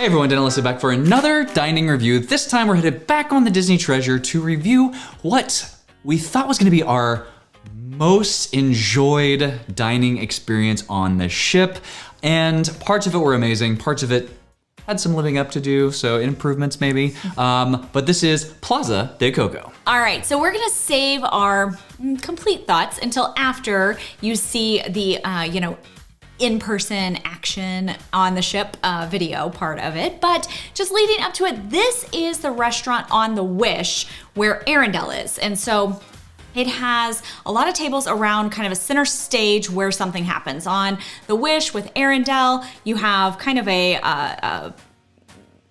Hey everyone, Dan and Alyssa back for another dining review. This time we're headed back on the Disney Treasure to review what we thought was gonna be our most enjoyed dining experience on the ship. And parts of it were amazing, parts of it had some living up to do, so improvements maybe. But this is Plaza de Coco. All right, so we're gonna save our complete thoughts until after you see the, in-person action on the ship video part of it. But just leading up to it, this is the restaurant on the Wish where Arendelle is. And so it has a lot of tables around kind of a center stage where something happens. On the Wish with Arendelle, you have kind of a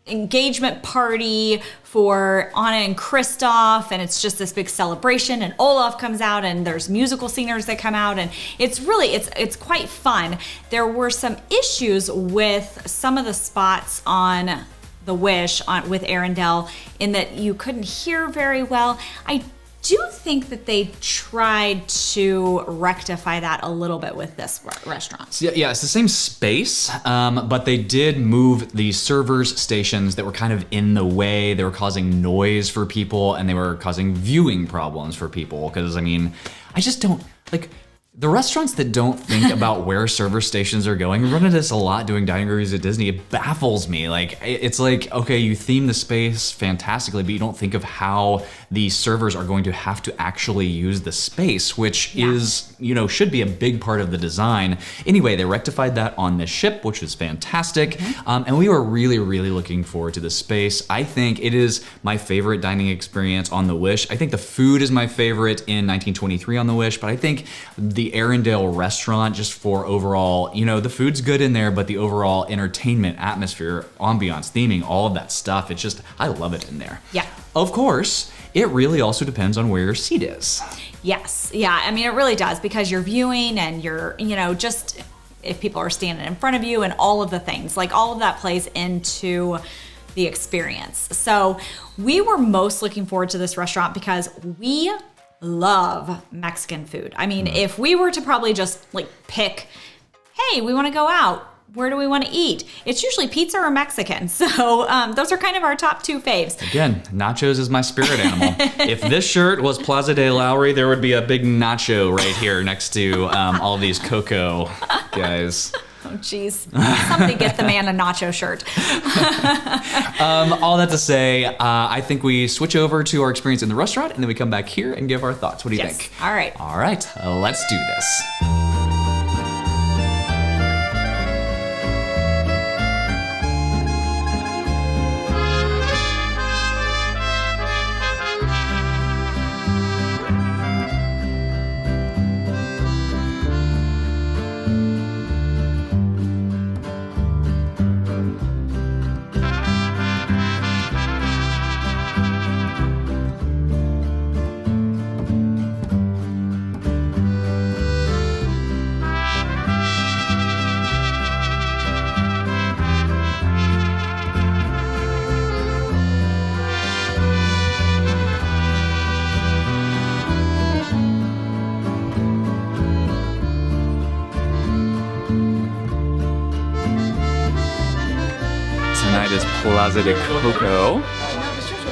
engagement party for Anna and Kristoff, and it's just this big celebration, and Olaf comes out, and there's musical singers that come out, and it's quite fun. There were some issues with some of the spots on the Wish with Arendelle in that you couldn't hear very well. I do think that they tried to rectify that a little bit with this restaurant. So yeah, it's the same space, but they did move the servers stations that were kind of in the way. They were causing noise for people, and they were causing viewing problems for people. Because I mean, I just don't, like, the restaurants that don't think about where server stations are going, we run into this a lot doing dining reviews at Disney. It baffles me. Like, it's like, okay, you theme the space fantastically, but you don't think of how the servers are going to have to actually use the space, which is, should be a big part of the design. Anyway, they rectified that on the ship, which was fantastic. And we were really, really looking forward to the space. I think it is my favorite dining experience on the Wish. I think the food is my favorite in 1923 on the Wish, but I think the Arendelle restaurant, just for overall, the food's good in there, but the overall entertainment, atmosphere, ambiance, theming, all of that stuff, it's just, I love it in there. Yeah. Of course, it really also depends on where your seat is. Yes, yeah, I mean, it really does, because you're viewing and you're, just if people are standing in front of you and all of the things, like all of that plays into the experience. So we were most looking forward to this restaurant because we love Mexican food. I mean, if we were to probably just pick, hey, we want to go out, where do we want to eat? It's usually pizza or Mexican. So those are kind of our top two faves. Again, nachos is my spirit animal. If this shirt was Plaza de Lowry, there would be a big nacho right here next to all of these Coco guys. Oh, geez. Somebody get the man a nacho shirt. All that to say, I think we switch over to our experience in the restaurant, and then we come back here and give our thoughts. What do you think? All right. All right, let's do this. Tonight is Plaza de Coco.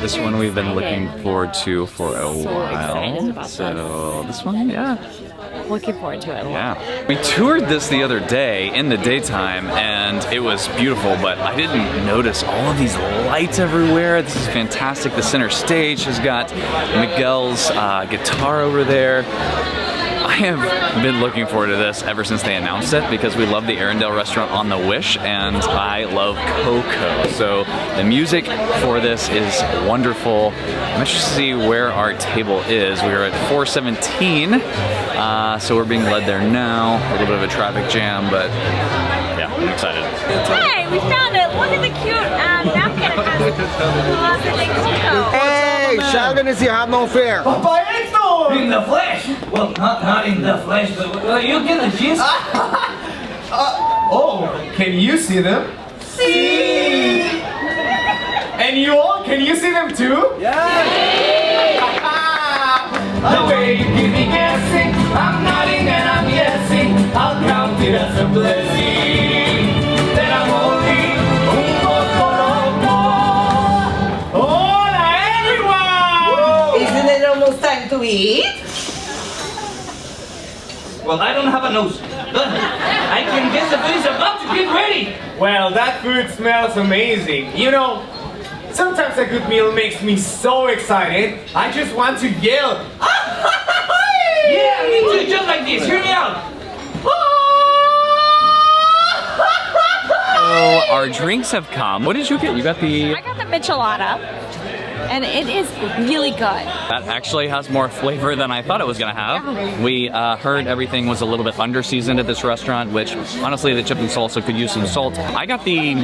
This one we've been looking forward to for a while. So this one, yeah. Looking forward to it a lot. Yeah. We toured this the other day in the daytime, and it was beautiful, but I didn't notice all of these lights everywhere. This is fantastic. The center stage has got Miguel's guitar over there. I have been looking forward to this ever since they announced it, because we love the Arendelle restaurant on the Wish, and I love Coco. So the music for this is wonderful. I'm interested to see where our table is. We are at 417, so we're being led there now. A little bit of a traffic jam, but yeah, I'm excited. Hey, we found it. Look at the cute napkin. It has Plaza de Coco. Hey, Sheldon, is you have no fear. In the flesh! Well, not in the flesh, but you get the gist. Oh, can you see them? See! And you all, can you see them too? Yeah! The way you keep me guessing, I'm nodding and I'm guessing. I'll count it as a blessing. That I'm only un poco almost time to eat. Well, I don't have a nose, but I can guess the food is about to get ready. Well, that food smells amazing. You know, sometimes a good meal makes me so excited, I just want to yell. Yeah, me too, just like this. Hear me out. So our drinks have come. What did you get? You got the... I got the michelada, and it is really good. That actually has more flavor than I thought it was gonna have. We heard everything was a little bit under-seasoned at this restaurant, which honestly the chip and salsa could use some salt. I got the...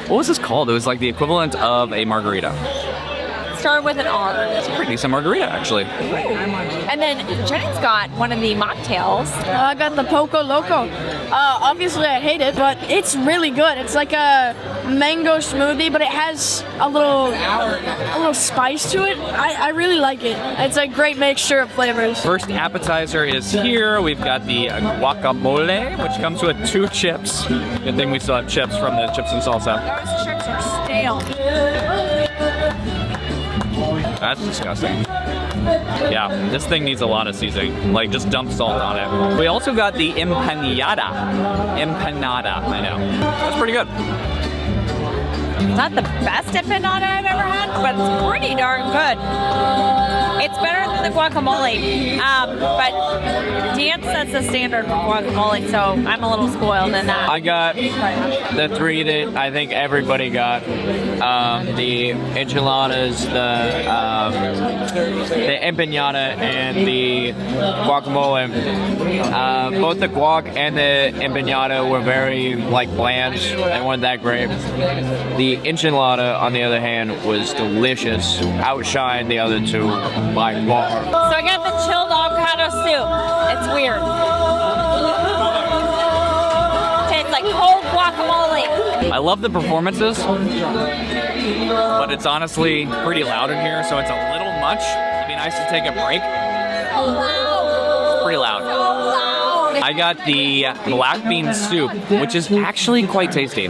What was this called? It was like the equivalent of a margarita. Started with an R. It's a pretty decent margarita, actually. And then Jenny's got one of the mocktails. I got the Poco Loco. Obviously I hate it, but it's really good. It's like a mango smoothie, but it has a little spice to it. I really like it. It's a great mixture of flavors. First appetizer is here. We've got the guacamole, which comes with 2 chips. Good thing we still have chips from the chips and salsa. Those chips are stale. That's disgusting. Yeah, this thing needs a lot of seasoning. Like, just dump salt on it. We also got the empanada. Empanada, I know. That's pretty good. Not the best empanada I've ever had, but it's pretty darn good. It's better than the guacamole, but Dan sets the standard for guacamole, so I'm a little spoiled in that. I got the 3 that I think everybody got. The enchiladas, the empanada, and the guacamole. Both the guac and the empanada were very bland. They weren't that great. The enchilada, on the other hand, was delicious. Outshined the other 2 by far. So I got the chilled avocado soup. It's weird. Tastes like cold guacamole. I love the performances, but it's honestly pretty loud in here, so it's a little much. It'd be nice to take a break. It's pretty loud. I got the black bean soup, which is actually quite tasty.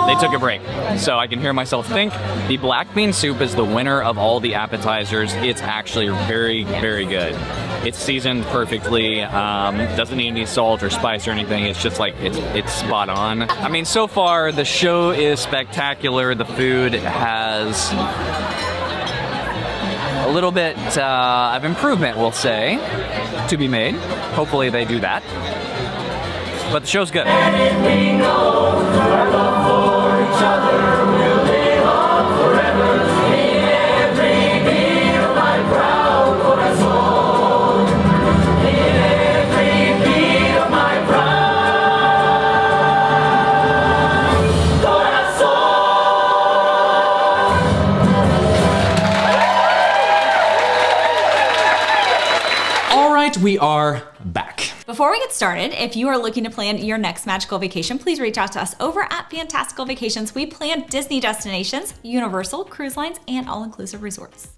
They took a break, so I can hear myself think. The black bean soup is the winner of all the appetizers. It's actually very, very good. It's seasoned perfectly, doesn't need any salt or spice or anything. It's just like, it's spot on. I mean, so far, the show is spectacular. The food has a little bit of improvement, we'll say, to be made. Hopefully they do that. But the show's good. We are back. Before we get started, if you are looking to plan your next magical vacation, please reach out to us over at Fantastical Vacations. We plan Disney destinations, Universal, cruise lines, and all-inclusive resorts.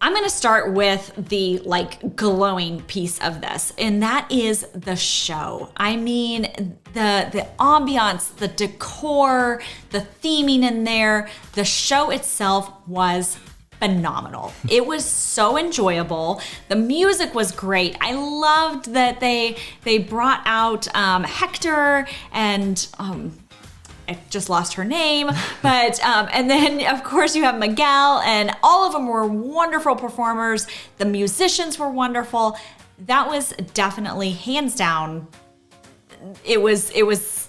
I'm going to start with the glowing piece of this, and that is the show. I mean, the ambiance, the decor, the theming in there, the show itself was phenomenal. It was so enjoyable. The music was great. I loved that they brought out Hector and I just lost her name, but and then of course you have Miguel, and all of them were wonderful performers. The musicians were wonderful. That was definitely hands down. It was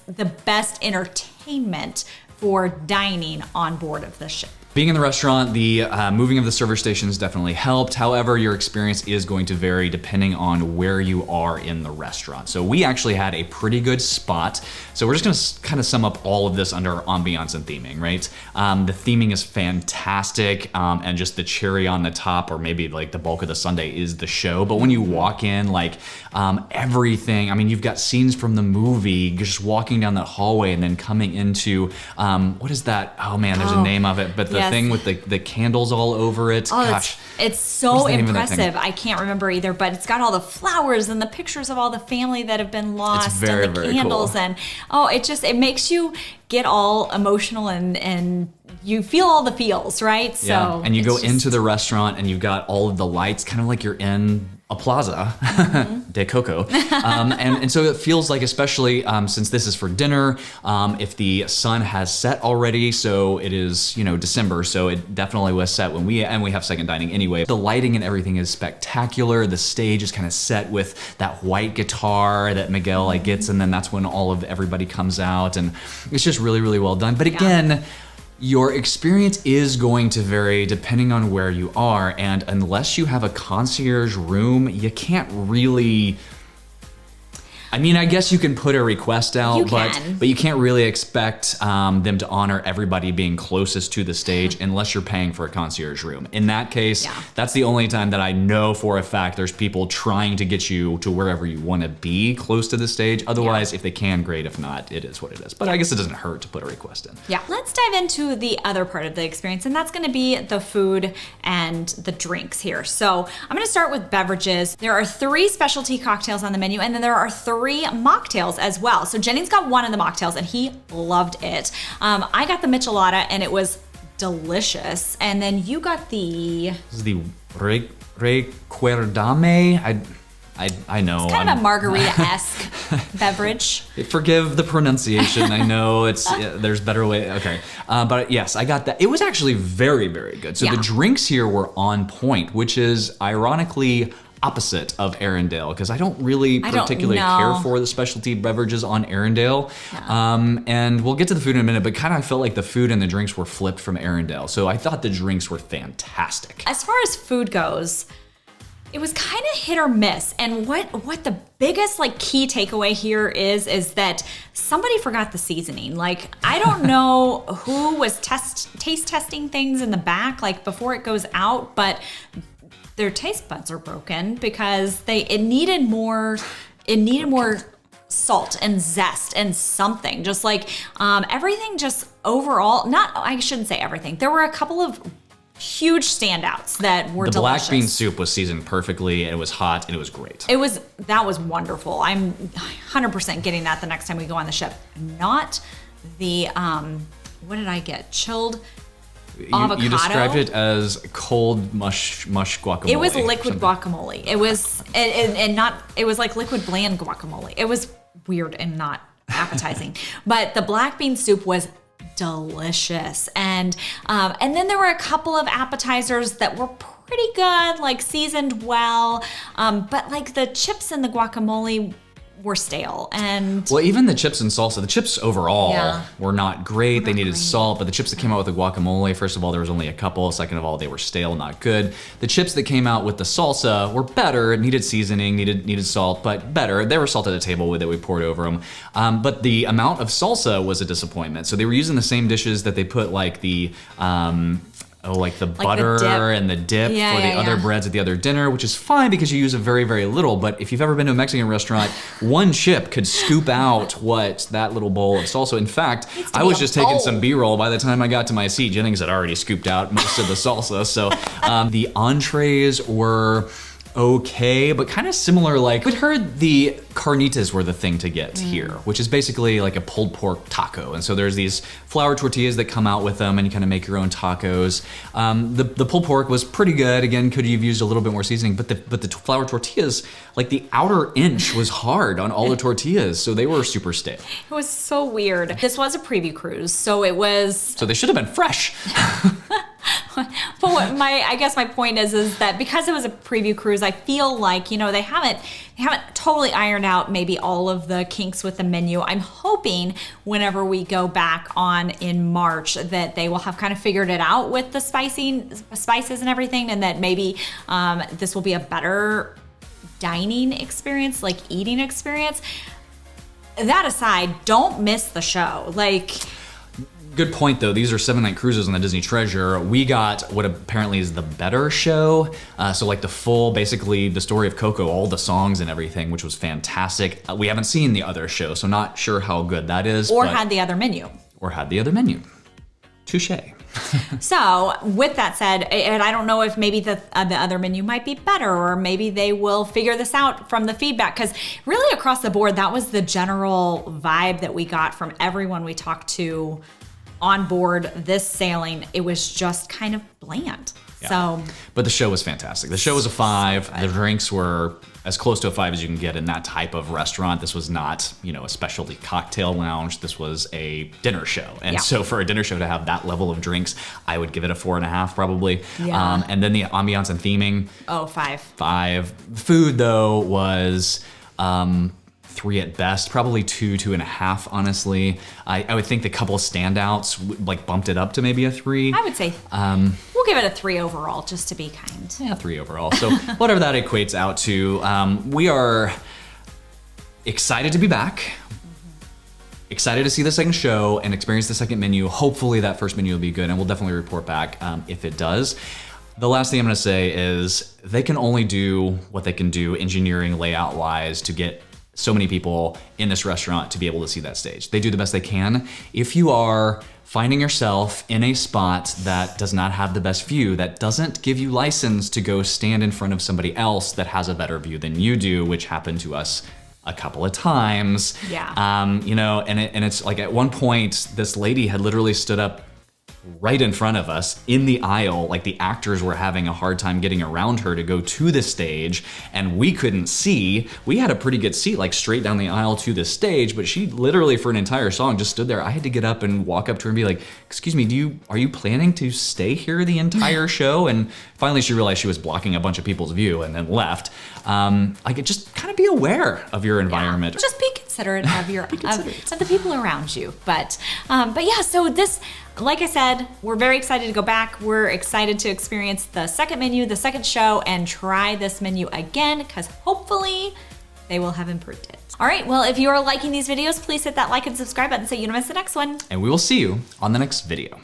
the best entertainment for dining on board of the ship. Being in the restaurant, the moving of the server stations definitely helped. However, your experience is going to vary depending on where you are in the restaurant. So we actually had a pretty good spot. So we're just gonna kind of sum up all of this under ambiance and theming, right? The theming is fantastic, and just the cherry on the top, or maybe like the bulk of the sundae, is the show. But when you walk in, everything, I mean, you've got scenes from the movie, just walking down that hallway and then coming into, what is that? Oh man, there's a name of it, but the Yes. thing with the candles all over it. Oh, Gosh. it's so What's the name of that thing? impressive. I can't remember either, but it's got all the flowers and the pictures of all the family that have been lost very, and the very candles cool. and it makes you get all emotional and you feel all the feels, right? Yeah, So and you go it's into the restaurant and you've got all of the lights, kind of like you're in a Plaza de Coco. And so it feels like, especially since this is for dinner, if the sun has set already, so it is, December, so it definitely was set when we have second dining anyway. The lighting and everything is spectacular. The stage is kind of set with that white guitar that Miguel gets, and then that's when everybody comes out, and it's just really, really well done. But again, your experience is going to vary depending on where you are, and unless you have a concierge room, you can't really... I mean, I guess you can put a request out, You can. but you can't really expect them to honor everybody being closest to the stage unless you're paying for a concierge room. In that case, that's the only time that I know for a fact there's people trying to get you to wherever you want to be close to the stage. Otherwise, if they can, great. If not, it is what it is. But I guess it doesn't hurt to put a request in. Yeah. Let's dive into the other part of the experience, and that's going to be the food and the drinks here. So I'm going to start with beverages. There are 3 specialty cocktails on the menu, and then there are 3 mocktails as well. So Jennings got one of the mocktails, and he loved it. I got the Michelada, and it was delicious. And then you got the... This is the Recuerdame. I know. It's kind of a margarita-esque beverage. Forgive the pronunciation. I know there's better way. Okay, but yes, I got that. It was actually very, very good. So the drinks here were on point, which is ironically opposite of Arendelle, because I don't really particularly care for the specialty beverages on Arendelle. And we'll get to the food in a minute, but kind of I felt like the food and the drinks were flipped from Arendelle. So I thought the drinks were fantastic. As far as food goes, it was kind of hit or miss. And what the biggest key takeaway here is that somebody forgot the seasoning. I don't know who was taste testing things in the back before it goes out, but their taste buds are broken because it needed more salt and zest and something. Just everything just overall, I shouldn't say everything. There were a couple of huge standouts that were delicious. The black bean soup was seasoned perfectly, and it was hot, and it was great. That was wonderful. I'm 100% getting that the next time we go on the ship. Not the what did I get? Chilled avocado. You described it as cold mush guacamole. It was liquid guacamole. It was it was like liquid bland guacamole. It was weird and not appetizing. But the black bean soup was delicious, and then there were a couple of appetizers that were pretty good, seasoned well, but the chips and the guacamole were stale. And well, even the chips and salsa, the chips overall were not great. They needed salt, but the chips that came out with the guacamole, first of all, there was only a couple. Second of all, they were stale, not good. The chips that came out with the salsa were better. It needed seasoning, needed salt, but better. They were salt at the table that we poured over them. But the amount of salsa was a disappointment. So they were using the same dishes that they put the butter and the dip for the other breads at the other dinner, which is fine because you use a very, very little. But if you've ever been to a Mexican restaurant, one chip could scoop out that little bowl of salsa. In fact, I was just taking some B-roll. By the time I got to my seat, Jennings had already scooped out most of the salsa. So the entrees were okay, but kind of similar. We'd heard the carnitas were the thing to get here, which is basically like a pulled pork taco. And so there's these flour tortillas that come out with them, and you kind of make your own tacos. The pulled pork was pretty good. Again, could you have used a little bit more seasoning? But the flour tortillas, the outer inch was hard on all the tortillas, so they were super stale. It was so weird. This was a preview cruise, so it was. So they should have been fresh. But I guess my point is that because it was a preview cruise, I feel like they haven't totally ironed out maybe all of the kinks with the menu. I'm hoping whenever we go back on in March that they will have kind of figured it out with the spices and everything, and that maybe this will be a better dining experience, eating experience. That aside, don't miss the show. Good point, though. These are 7-night cruises on the Disney Treasure. We got what apparently is the better show. So the full, basically the story of Coco, all the songs and everything, which was fantastic. We haven't seen the other show, so not sure how good that is. Or had the other menu. Or had the other menu. Touche. So with that said, and I don't know if maybe the other menu might be better, or maybe they will figure this out from the feedback, because really across the board, that was the general vibe that we got from everyone we talked to on board this sailing. It was just kind of bland. Yeah. So, but the show was fantastic. The show was a 5. The drinks were as close to a 5 as you can get in that type of restaurant. This was not, a specialty cocktail lounge. This was a dinner show. And so for a dinner show to have that level of drinks, I would give it a 4.5 probably. Yeah. And then the ambiance and theming. 5. 5. Food though was 3 at best, probably 2.5 honestly. I would think the couple of standouts like bumped it up to maybe a 3. I would say we'll give it a 3 overall, just to be kind. Yeah, 3 overall. So whatever that equates out to, we are excited to be back. Excited to see the second show and experience the second menu. Hopefully that first menu will be good, and we'll definitely report back if it does. The last thing I'm gonna say is they can only do what they can do engineering layout wise to get so many people in this restaurant to be able to see that stage. They do the best they can. If you are finding yourself in a spot that does not have the best view, that doesn't give you license to go stand in front of somebody else that has a better view than you do, which happened to us a couple of times. Yeah. And it's like at one point, this lady had literally stood up right in front of us in the aisle, like the actors were having a hard time getting around her to go to the stage, and we couldn't see. We had a pretty good seat, like straight down the aisle to the stage, but she literally for an entire song just stood there. I had to get up and walk up to her and be like, excuse me, are you planning to stay here the entire show? And finally she realized she was blocking a bunch of people's view and then left. Just kind of be aware of your environment. Yeah. Just be considerate of your of the people around you. But yeah, so this, like I said, we're very excited to go back. We're excited to experience the second menu, the second show, and try this menu again, because hopefully they will have improved it. All right, well, if you are liking these videos, please hit that like and subscribe button so you don't miss the next one. And we will see you on the next video.